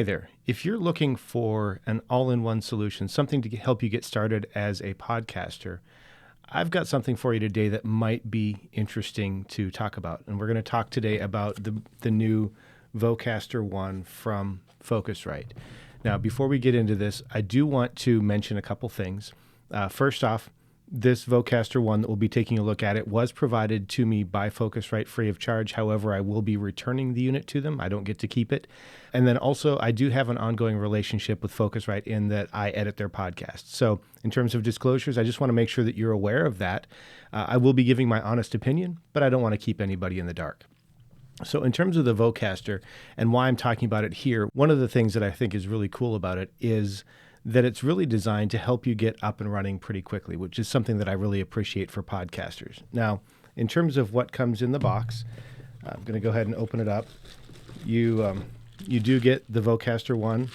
Hey there. If you're looking for an all-in-one solution, something to help you get started as a podcaster, I've got something for you today that might be interesting to talk about. And we're going to talk today about the new Vocaster One from Focusrite. Now, before we get into this, I do want to mention a couple things. First off, this Vocaster One that we'll be taking a look at, it was provided to me by Focusrite free of charge. However, I will be returning the unit to them. I don't get to keep it. And then also, I do have an ongoing relationship with Focusrite in that I edit their podcast. So in terms of disclosures, I just want to make sure that you're aware of that. I will be giving my honest opinion, but I don't want to keep anybody in the dark. So in terms of the Vocaster and why I'm talking about it here, one of the things that I think is really cool about it is that it's really designed to help you get up and running pretty quickly, which is something that I really appreciate for podcasters. Now, in terms of what comes in the box, I'm going to go ahead and open it up. You do get the Vocaster One,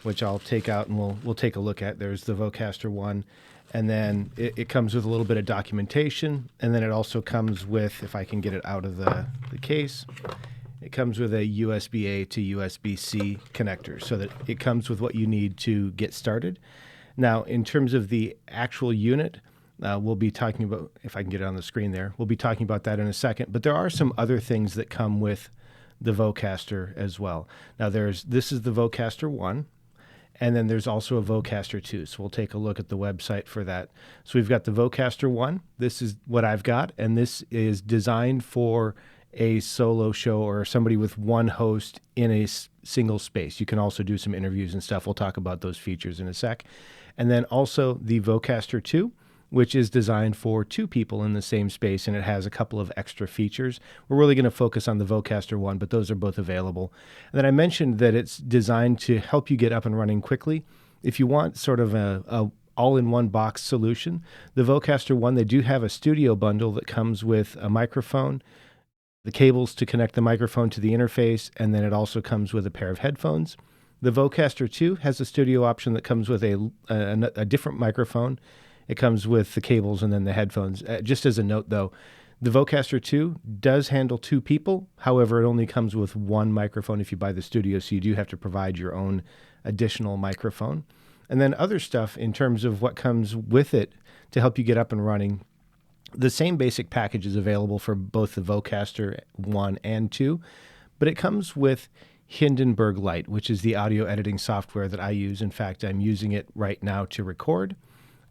which I'll take out and we'll take a look at. There's the Vocaster One, and then it comes with a little bit of documentation, and then it also comes with, if I can get it out of the case, it comes with a USB-A to USB-C connector, so that it comes with what you need to get started. Now, in terms of the actual unit, we'll be talking about, if I can get it on the screen there, we'll be talking about that in a second. But there are some other things that come with the Vocaster as well. Now, this is the Vocaster One, and then there's also a Vocaster 2. So we'll take a look at the website for that. So we've got the Vocaster One. This is what I've got, and this is designed for a solo show or somebody with one host in a single space. You can also do some interviews and stuff. We'll talk about those features in a sec. And then also the Vocaster 2, which is designed for two people in the same space, and it has a couple of extra features. We're really going to focus on the Vocaster One, but those are both available. And then I mentioned that it's designed to help you get up and running quickly. If you want sort of a all-in-one box solution, the Vocaster One, they do have a studio bundle that comes with a microphone, the cables to connect the microphone to the interface, and then it also comes with a pair of headphones. The Vocaster 2 has a studio option that comes with a different microphone. It comes with the cables and then the headphones. Just as a note, though, the Vocaster 2 does handle two people. However, it only comes with one microphone if you buy the studio, so you do have to provide your own additional microphone. And then other stuff in terms of what comes with it to help you get up and running. The same basic package is available for both the Vocaster 1 and 2, but it comes with Hindenburg Lite, which is the audio editing software that I use. In fact, I'm using it right now to record,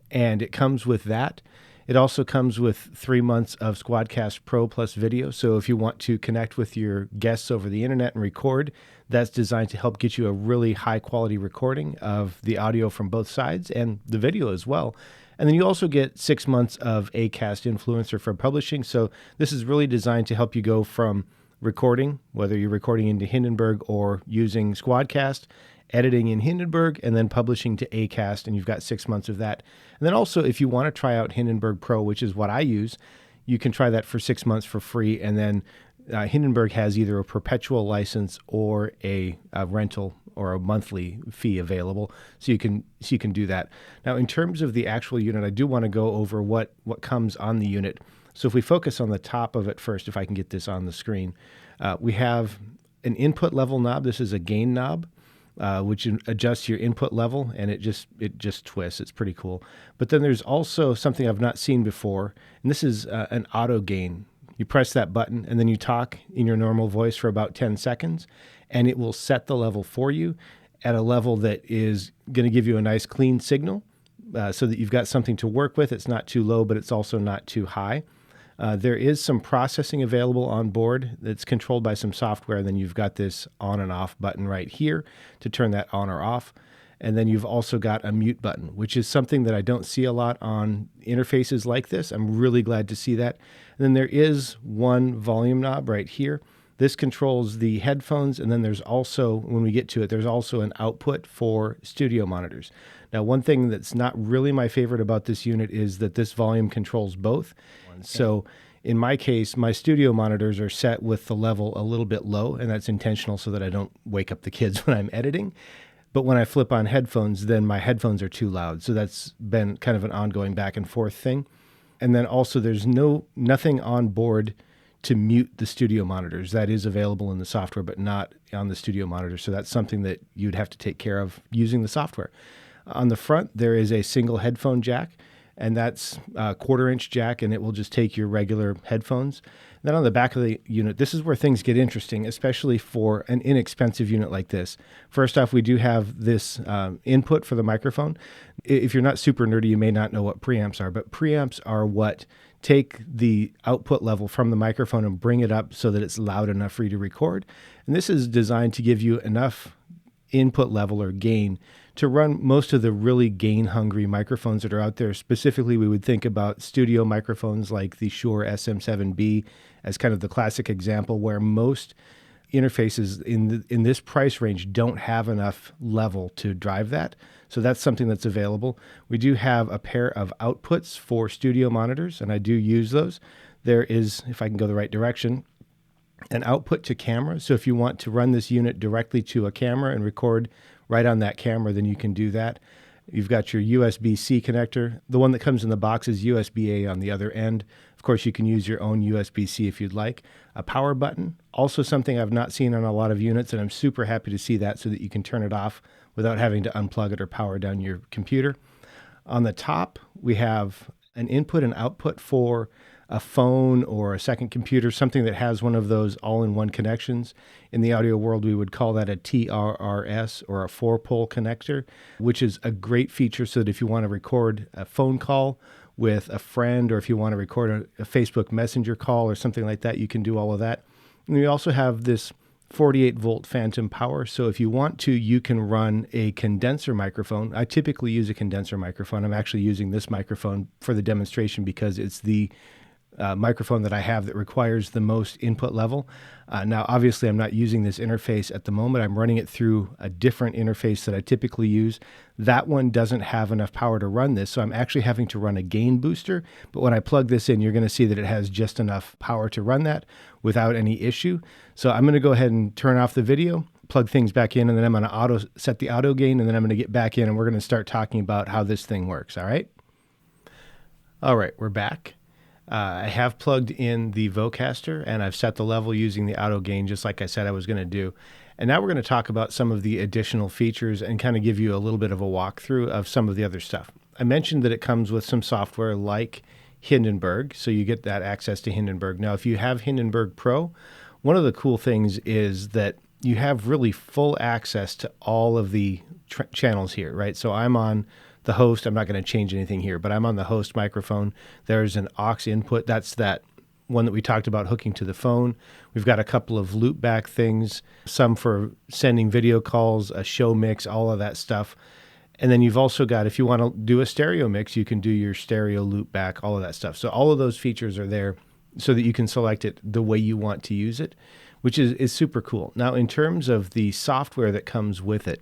and it comes with that. It also comes with 3 months of Squadcast Pro Plus video, so if you want to connect with your guests over the internet and record, that's designed to help get you a really high-quality recording of the audio from both sides and the video as well. And then you also get 6 months of Acast Influencer for publishing. So this is really designed to help you go from recording, whether you're recording into Hindenburg or using Squadcast, editing in Hindenburg, and then publishing to Acast, and you've got 6 months of that. And then also, if you want to try out Hindenburg Pro, which is what I use, you can try that for 6 months for free, and then Hindenburg has either a perpetual license or a rental or a monthly fee available, so you can do that. Now, in terms of the actual unit, I do want to go over what comes on the unit. So if we focus on the top of it first, if I can get this on the screen, we have an input level knob. This is a gain knob, which adjusts your input level, and it just twists. It's pretty cool. But then there's also something I've not seen before, and this is an auto gain. You press that button, and then you talk in your normal voice for about 10 seconds, and it will set the level for you at a level that is going to give you a nice clean signal so that you've got something to work with. It's not too low, but it's also not too high. There is some processing available on board that's controlled by some software, and then you've got this on and off button right here to turn that on or off. And then you've also got a mute button, which is something that I don't see a lot on interfaces like this. I'm really glad to see that. And then there is one volume knob right here. This controls the headphones, and then there's also, when we get to it, there's also an output for studio monitors. Now, one thing that's not really my favorite about this unit is that this volume controls both. So in my case, my studio monitors are set with the level a little bit low, and that's intentional so that I don't wake up the kids when I'm editing. But when I flip on headphones, then my headphones are too loud. So that's been kind of an ongoing back and forth thing. And then also there's nothing on board to mute the studio monitors. That is available in the software, but not on the studio monitor. So that's something that you'd have to take care of using the software. On the front, there is a single headphone jack, and that's a 1/4-inch jack, and it will just take your regular headphones. Then on the back of the unit, this is where things get interesting, especially for an inexpensive unit like this. First off, we do have this input for the microphone. If you're not super nerdy, you may not know what preamps are, but preamps are what take the output level from the microphone and bring it up so that it's loud enough for you to record. And this is designed to give you enough input level or gain to run most of the really gain-hungry microphones that are out there. Specifically, we would think about studio microphones like the Shure SM7B as kind of the classic example, where most interfaces in this price range don't have enough level to drive that. So that's something that's available. We do have a pair of outputs for studio monitors, and I do use those. There is, if I can go the right direction, an output to camera. So if you want to run this unit directly to a camera and record right on that camera, then you can do that. You've got your USB-C connector. The one that comes in the box is USB-A on the other end. Of course, you can use your own USB-C if you'd like. A power button, also something I've not seen on a lot of units, and I'm super happy to see that so that you can turn it off without having to unplug it or power down your computer. On the top, we have an input and output for a phone or a second computer, something that has one of those all-in-one connections. In the audio world, we would call that a TRRS, or a 4-pole connector, which is a great feature so that if you want to record a phone call with a friend, or if you want to record a Facebook Messenger call or something like that, you can do all of that. And we also have this 48-volt phantom power. So if you want to, you can run a condenser microphone. I typically use a condenser microphone. I'm actually using this microphone for the demonstration because it's the microphone that I have that requires the most input level. Now, obviously, I'm not using this interface at the moment. I'm running it through a different interface that I typically use. That one doesn't have enough power to run this, so I'm actually having to run a gain booster. But when I plug this in, you're going to see that it has just enough power to run that without any issue. So I'm going to go ahead and turn off the video, plug things back in, and then I'm going to set the auto gain, and then I'm going to get back in, and we're going to start talking about how this thing works, all right? All right, we're back. I have plugged in the Vocaster, and I've set the level using the auto gain, just like I said I was going to do. And now we're going to talk about some of the additional features and kind of give you a little bit of a walkthrough of some of the other stuff. I mentioned that it comes with some software like Hindenburg, so you get that access to Hindenburg. Now, if you have Hindenburg Pro, one of the cool things is that you have really full access to all of the channels here, right? So I'm on the host. I'm not going to change anything here, but I'm on the host microphone. There's an aux input. That's that one that we talked about hooking to the phone. We've got a couple of loop back things, some for sending video calls, a show mix, all of that stuff. And then you've also got, if you want to do a stereo mix, you can do your stereo loop back, all of that stuff. So all of those features are there so that you can select it the way you want to use it, which is super cool. Now, in terms of the software that comes with it,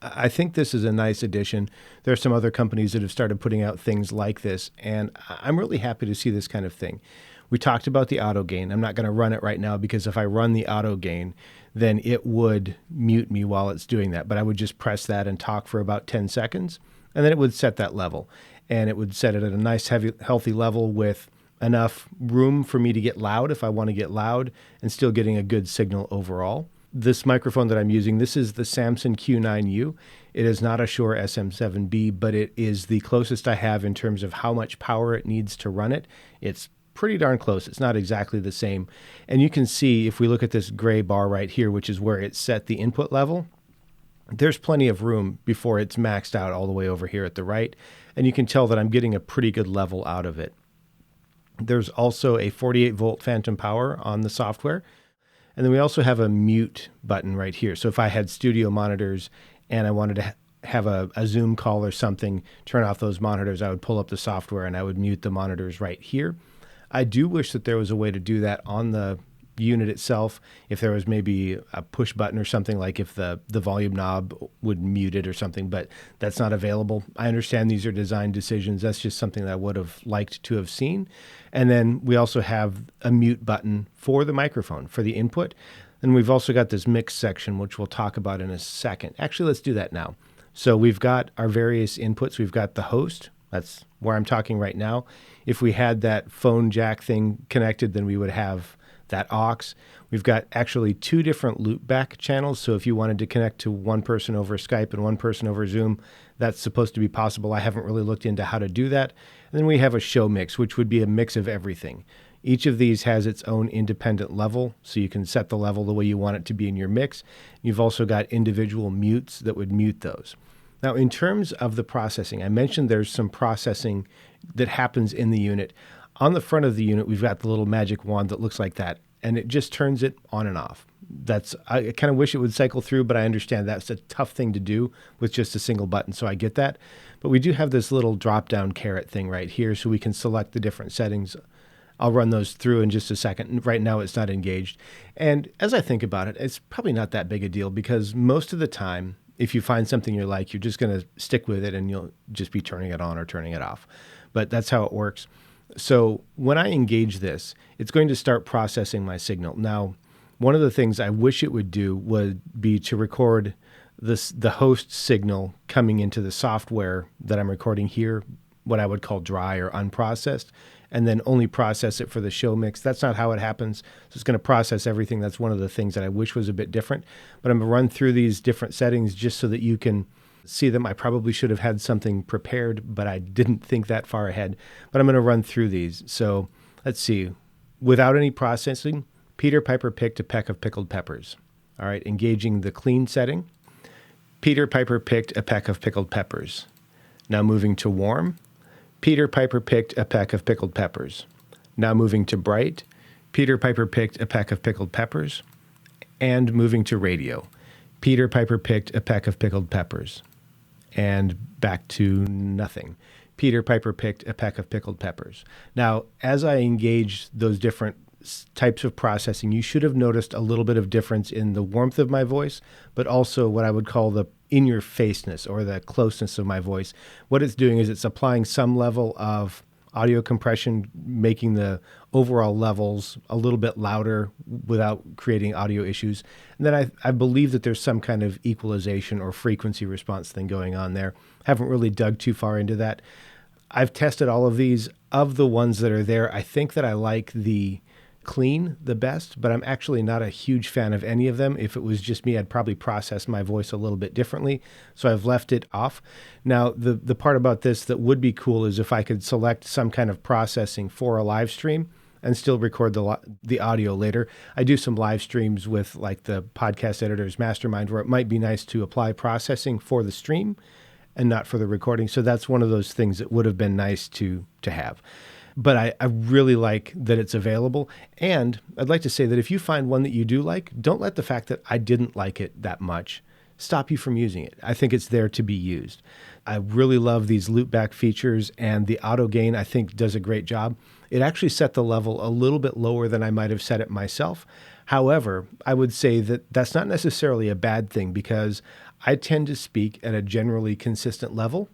I think this is a nice addition. There are some other companies that have started putting out things like this, and I'm really happy to see this kind of thing. We talked about the auto gain. I'm not going to run it right now because if I run the auto gain, then it would mute me while it's doing that. But I would just press that and talk for about 10 seconds, and then it would set that level. And it would set it at a nice, healthy level with enough room for me to get loud if I want to get loud and still getting a good signal overall. This microphone that I'm using, this is the Samson Q9U. It is not a Shure SM7B, but it is the closest I have in terms of how much power it needs to run it. It's pretty darn close. It's not exactly the same. And you can see if we look at this gray bar right here, which is where it set the input level, there's plenty of room before it's maxed out all the way over here at the right. And you can tell that I'm getting a pretty good level out of it. There's also a 48-volt phantom power on the software. And then we also have a mute button right here. So if I had studio monitors and I wanted to have a Zoom call or something, turn off those monitors, I would pull up the software and I would mute the monitors right here. I do wish that there was a way to do that on the unit itself. If there was maybe a push button or something, like if the volume knob would mute it or something, but that's not available. I understand these are design decisions. That's just something that I would have liked to have seen. And then we also have a mute button for the microphone, for the input. And we've also got this mix section, which we'll talk about in a second. Actually, let's do that now. So we've got our various inputs. We've got the host. That's where I'm talking right now. If we had that phone jack thing connected, then we would have that aux. We've got actually 2 different loopback channels. So if you wanted to connect to one person over Skype and one person over Zoom, that's supposed to be possible. I haven't really looked into how to do that. And then we have a show mix, which would be a mix of everything. Each of these has its own independent level, so you can set the level the way you want it to be in your mix. You've also got individual mutes that would mute those. Now, in terms of the processing, I mentioned there's some processing that happens in the unit. On the front of the unit, we've got the little magic wand that looks like that, and it just turns it on and off. I kind of wish it would cycle through, but I understand that's a tough thing to do with just a single button, so I get that. But we do have this little drop-down caret thing right here, so we can select the different settings. I'll run those through in just a second. Right now, it's not engaged. And as I think about it, it's probably not that big a deal because most of the time, if you find something you like, you're just going to stick with it and you'll just be turning it on or turning it off. But that's how it works. So when I engage this, it's going to start processing my signal. Now, one of the things I wish it would do would be to record the host signal coming into the software that I'm recording here, what I would call dry or unprocessed, and then only process it for the show mix. That's not how it happens. So it's going to process everything. That's one of the things that I wish was a bit different. But I'm going to run through these different settings just so that you can see them. I probably should have had something prepared, but I didn't think that far ahead. But I'm going to run through these. So let's see. Without any processing, Peter Piper picked a peck of pickled peppers. All right, engaging the clean setting. Peter Piper picked a peck of pickled peppers. Now moving to warm. Peter Piper picked a peck of pickled peppers. Now moving to bright. Peter Piper picked a peck of pickled peppers. And moving to radio. Peter Piper picked a peck of pickled peppers. And back to nothing. Peter Piper picked a peck of pickled peppers. Now, as I engage those different types of processing, you should have noticed a little bit of difference in the warmth of my voice, but also what I would call the in-your-faceness or the closeness of my voice. What it's doing is it's applying some level of audio compression, making the overall levels a little bit louder without creating audio issues. And then I believe that there's some kind of equalization or frequency response thing going on there. Haven't really dug too far into that. I've tested all of these. Of the ones that are there, I think that I like the clean the best, but I'm actually not a huge fan of any of them. If it was just me, I'd probably process my voice a little bit differently. So I've left it off. Now, the part about this that would be cool is if I could select some kind of processing for a live stream and still record the audio later. I do some live streams with like the Podcast Editors Mastermind where it might be nice to apply processing for the stream and not for the recording. So that's one of those things that would have been nice to have. But I really like that it's available. And I'd like to say that if you find one that you do like, don't let the fact that I didn't like it that much stop you from using it. I think it's there to be used. I really love these loopback features, and the auto gain, I think, does a great job. It actually set the level a little bit lower than I might have set it myself. However, I would say that that's not necessarily a bad thing because I tend to speak at a generally consistent level.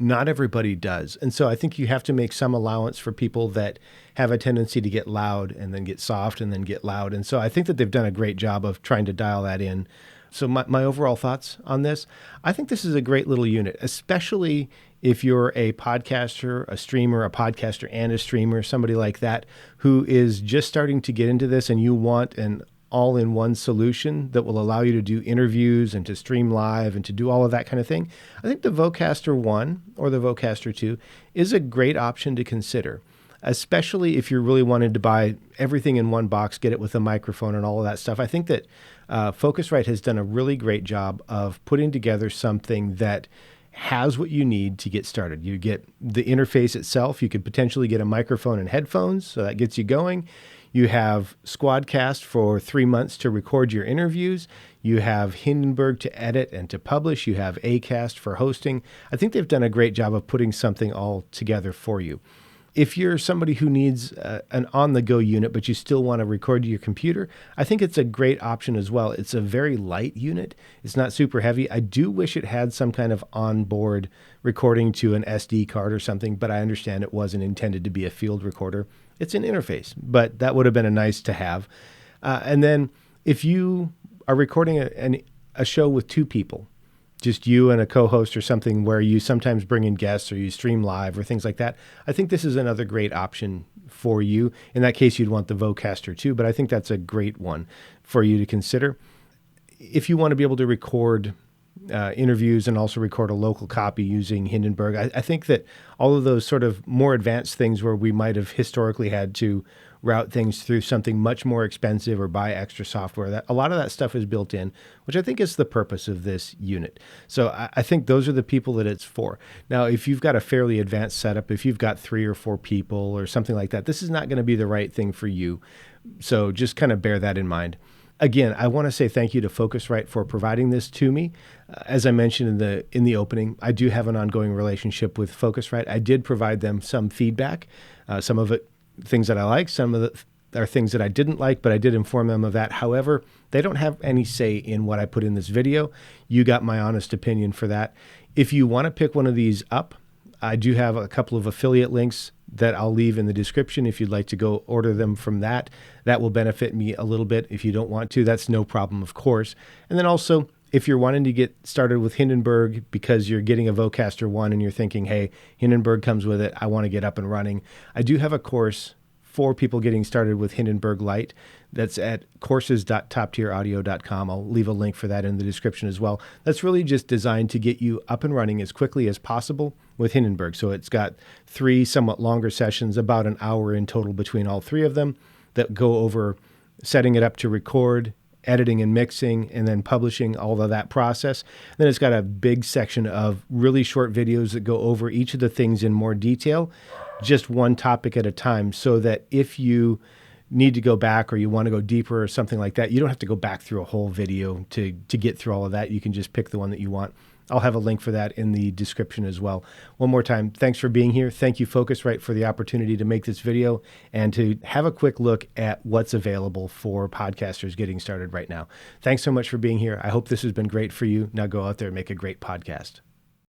Not everybody does. And so I think you have to make some allowance for people that have a tendency to get loud and then get soft and then get loud. And so I think that they've done a great job of trying to dial that in. So my overall thoughts on this, I think this is a great little unit, especially if you're a podcaster, a streamer, a podcaster and a streamer, somebody like that who is just starting to get into this and you want an all-in-one solution that will allow you to do interviews and to stream live and to do all of that kind of thing. I think the Vocaster One or the Vocaster 2 is a great option to consider, especially if you're really wanting to buy everything in one box, get it with a microphone and all of that stuff. I think that Focusrite has done a really great job of putting together something that has what you need to get started. You get the interface itself. You could potentially get a microphone and headphones, so that gets you going. You have Squadcast for 3 months to record your interviews. You have Hindenburg to edit and to publish. You have Acast for hosting. I think they've done a great job of putting something all together for you. If you're somebody who needs an on-the-go unit, but you still want to record to your computer, I think it's a great option as well. It's a very light unit. It's not super heavy. I do wish it had some kind of onboard recording to an SD card or something, but I understand it wasn't intended to be a field recorder. It's an interface, but that would have been a nice to have. And then if you are recording a show with 2 people, just you and a co-host or something where you sometimes bring in guests or you stream live or things like that, I think this is another great option for you. In that case, you'd want the Vocaster too, but I think that's a great one for you to consider. If you want to be able to record interviews and also record a local copy using Hindenburg, I think that all of those sort of more advanced things where we might have historically had to route things through something much more expensive or buy extra software, that a lot of that stuff is built in, which I think is the purpose of this unit. So I think those are the people that it's for. Now, if you've got a fairly advanced setup, if you've got 3 or 4 people or something like that, this is not going to be the right thing for you. So just kind of bear that in mind. Again, I want to say thank you to Focusrite for providing this to me. As I mentioned in the opening, I do have an ongoing relationship with Focusrite. I did provide them some feedback, some of it things that I like, some of it are things that I didn't like, but I did inform them of that. However, they don't have any say in what I put in this video. You got my honest opinion for that. If you want to pick one of these up, I do have a couple of affiliate links that I'll leave in the description if you'd like to go order them from that. That will benefit me a little bit. If you don't want to, that's no problem, of course. And then also, if you're wanting to get started with Hindenburg because you're getting a Vocaster One and you're thinking, hey, Hindenburg comes with it, I want to get up and running, I do have a course for people getting started with Hindenburg Lite. That's at courses.toptieraudio.com. I'll leave a link for that in the description as well. That's really just designed to get you up and running as quickly as possible with Hindenburg. So it's got 3 somewhat longer sessions, about an hour in total between all 3 of them, that go over setting it up to record, editing and mixing, and then publishing, all of that process. Then it's got a big section of really short videos that go over each of the things in more detail, just one topic at a time, so that if you need to go back or you want to go deeper or something like that, you don't have to go back through a whole video to get through all of that. You can just pick the one that you want. I'll have a link for that in the description as well. One more time, thanks for being here. Thank you, Focusrite, for the opportunity to make this video and to have a quick look at what's available for podcasters getting started right now. Thanks so much for being here. I hope this has been great for you. Now go out there and make a great podcast.